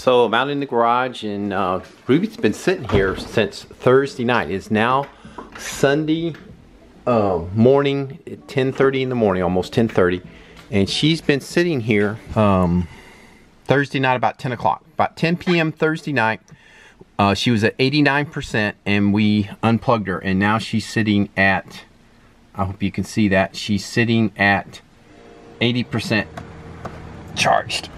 So I'm out in the garage, and Ruby's been sitting here since Thursday night. It's now Sunday morning at 10:30 in the morning, almost 10:30, and she's been sitting here Thursday night about 10 o'clock. About 10 p.m. Thursday night, she was at 89%, and we unplugged her, and now she's sitting at, I hope you can see that, she's sitting at 80% charged.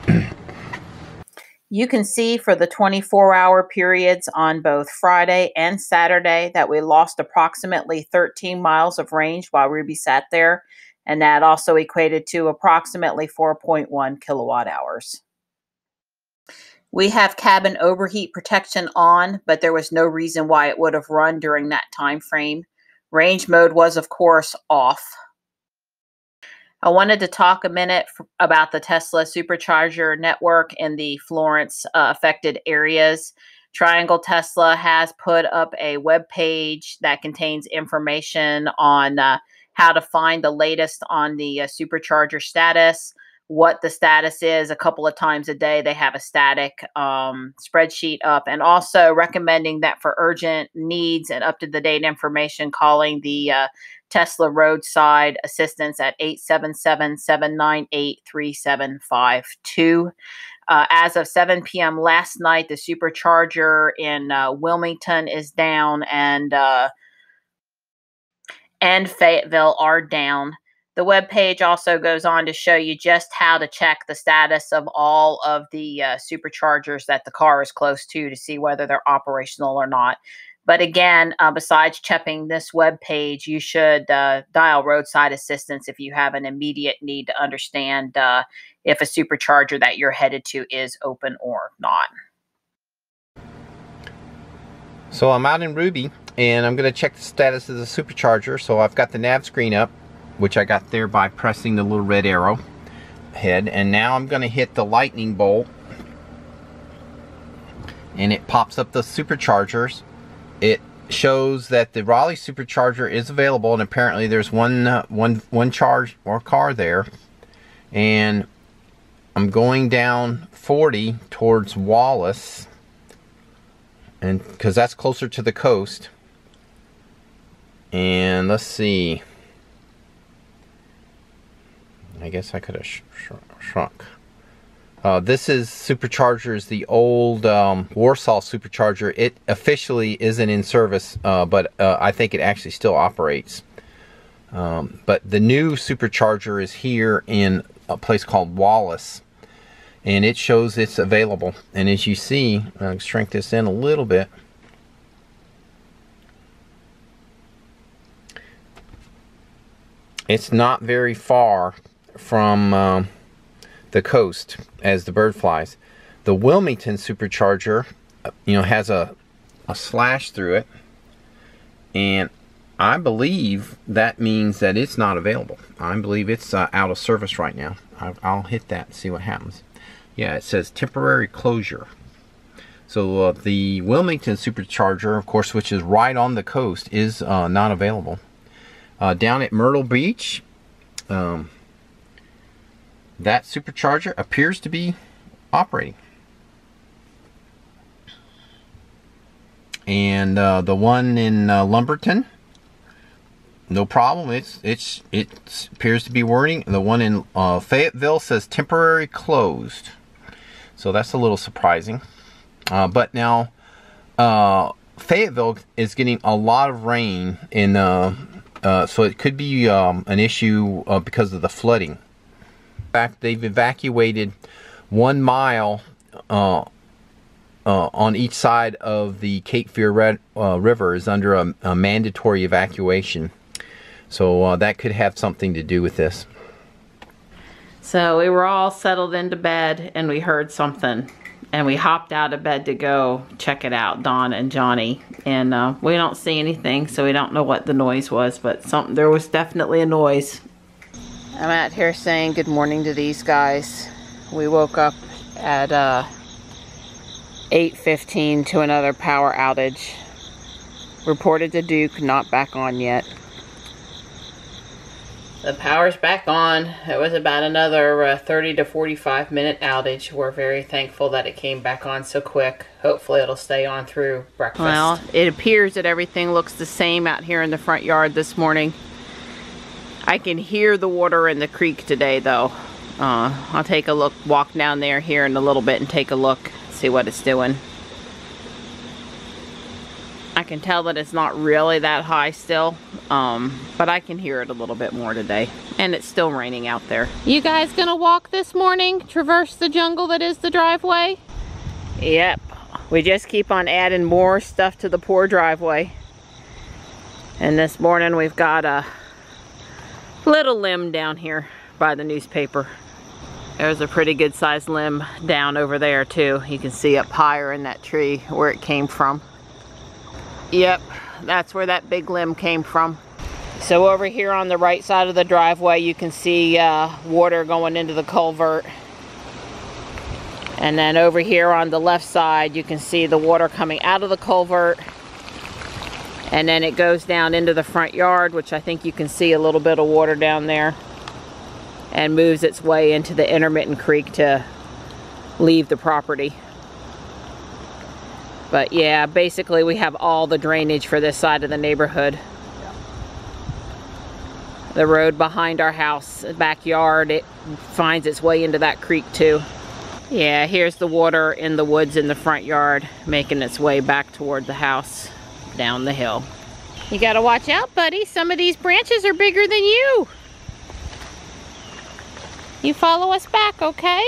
You can see for the 24-hour periods on both Friday and Saturday that we lost approximately 13 miles of range while Ruby sat there, and that also equated to approximately 4.1 kilowatt hours. We have cabin overheat protection on, but there was no reason why it would have run during that time frame. Range mode was, of course, off. I wanted to talk a minute about the Tesla Supercharger network in the Florence affected areas. Triangle Tesla has put up a web page that contains information on how to find the latest on the Supercharger status, what the status is. A couple of times a day they have a static spreadsheet up, and also recommending that for urgent needs and up-to-the-date information, calling the Tesla roadside assistance at 877-798-3752. As of 7 p.m. last night, the Supercharger in Wilmington is down, and Fayetteville are down. The webpage also goes on to show you just how to check the status of all of the superchargers that the car is close to see whether they're operational or not. But again, besides checking this web page, you should dial roadside assistance if you have an immediate need to understand if a supercharger that you're headed to is open or not. So I'm out in Ruby, and I'm going to check the status of the supercharger. So I've got the nav screen up, which I got there by pressing the little red arrow head. And now I'm going to hit the lightning bolt, and it pops up the superchargers. It shows that the Raleigh Supercharger is available, and apparently there's one charge or car there. And I'm going down 40 towards Wallace, and because that's closer to the coast. And let's see. I guess I could have shrunk. This is Superchargers, the old Warsaw Supercharger. It officially isn't in service, but I think it actually still operates. But the new Supercharger is here in a place called Wallace, and it shows it's available. And as you see, I'll shrink this in a little bit. It's not very far from the coast as the bird flies. The Wilmington Supercharger, has a slash through it, and I believe that means that it's not available. I believe it's out of service right now. I'll hit that and see what happens. Yeah, it says temporary closure. So the Wilmington Supercharger, of course, which is right on the coast, is not available. Down at Myrtle Beach, that supercharger appears to be operating. And the one in Lumberton, no problem. It appears to be working. The one in Fayetteville says temporary closed. So that's a little surprising. But now Fayetteville is getting a lot of rain, in so it could be an issue because of the flooding. In fact, they've evacuated 1 mile on each side of the Cape Fear River is under a mandatory evacuation. So that could have something to do with this. So we were all settled into bed, and we heard something, and we hopped out of bed to go check it out, Dawn and Johnny. And we don't see anything, so we don't know what the noise was, but there was definitely a noise. I'm out here saying good morning to these guys. We woke up at 8:15 to another power outage. Reported to Duke, not back on yet. The power's back on. It was about another 30 to 45 minute outage. We're very thankful that it came back on so quick. Hopefully it'll stay on through breakfast. Well, it appears that everything looks the same out here in the front yard this morning. I can hear the water in the creek today though. I'll take a look, walk down there here in a little bit and take a look, see what it's doing. I can tell that it's not really that high still, but I can hear it a little bit more today. And it's still raining out there. You guys gonna walk this morning? Traverse the jungle that is the driveway? Yep. We just keep on adding more stuff to the poor driveway. And this morning we've got a little limb down here by the newspaper. There's a pretty good sized limb down over there too. You can see up higher in that tree where it came from. Yep, that's where that big limb came from. So over here on the right side of the driveway, you can see water going into the culvert. And then over here on the left side, you can see the water coming out of the culvert. And then it goes down into the front yard, which I think you can see a little bit of water down there. And moves its way into the intermittent creek to leave the property. But yeah, basically we have all the drainage for this side of the neighborhood. The road behind our house, backyard, it finds its way into that creek too. Yeah, here's the water in the woods in the front yard, making its way back toward the house, down the hill. You gotta watch out, buddy. Some of these branches are bigger than you. You follow us back, okay?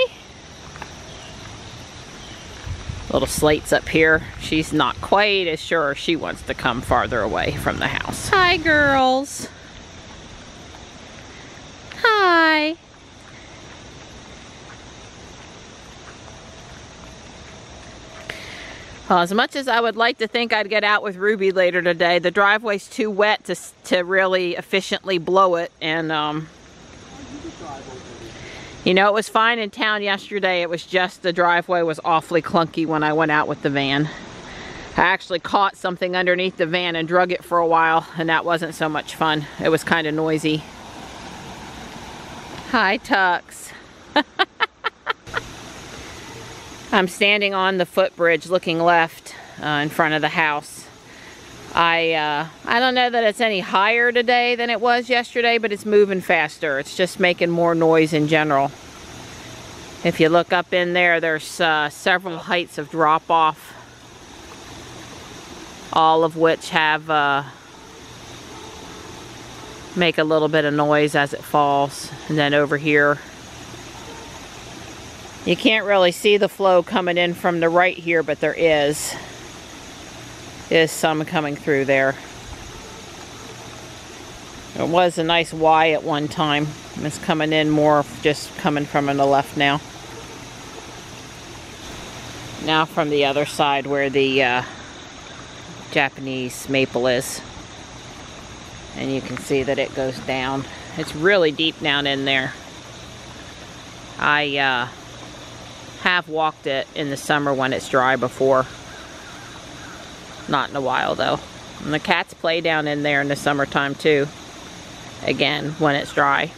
Little Slate's up here. She's not quite as sure she wants to come farther away from the house. Hi, girls. Hi. Well, as much as I would like to think I'd get out with Ruby later today, the driveway's too wet to really efficiently blow it. And, you know, it was fine in town yesterday. It was just the driveway was awfully clunky when I went out with the van. I actually caught something underneath the van and drug it for a while, and that wasn't so much fun. It was kind of noisy. Hi, Tux. I'm standing on the footbridge looking left in front of the house. I don't know that it's any higher today than it was yesterday, but it's moving faster. It's just making more noise in general. If you look up in there, there's several heights of drop off, all of which have make a little bit of noise as it falls. And then over here, you can't really see the flow coming in from the right here, but there is some coming through there. It was a nice Y at one time. It's coming in more, just coming from the left now. Now from the other side where the Japanese maple is. And you can see that it goes down. It's really deep down in there. I have walked it in the summer when it's dry before. Not in a while though. And the cats play down in there in the summertime too. Again, when it's dry.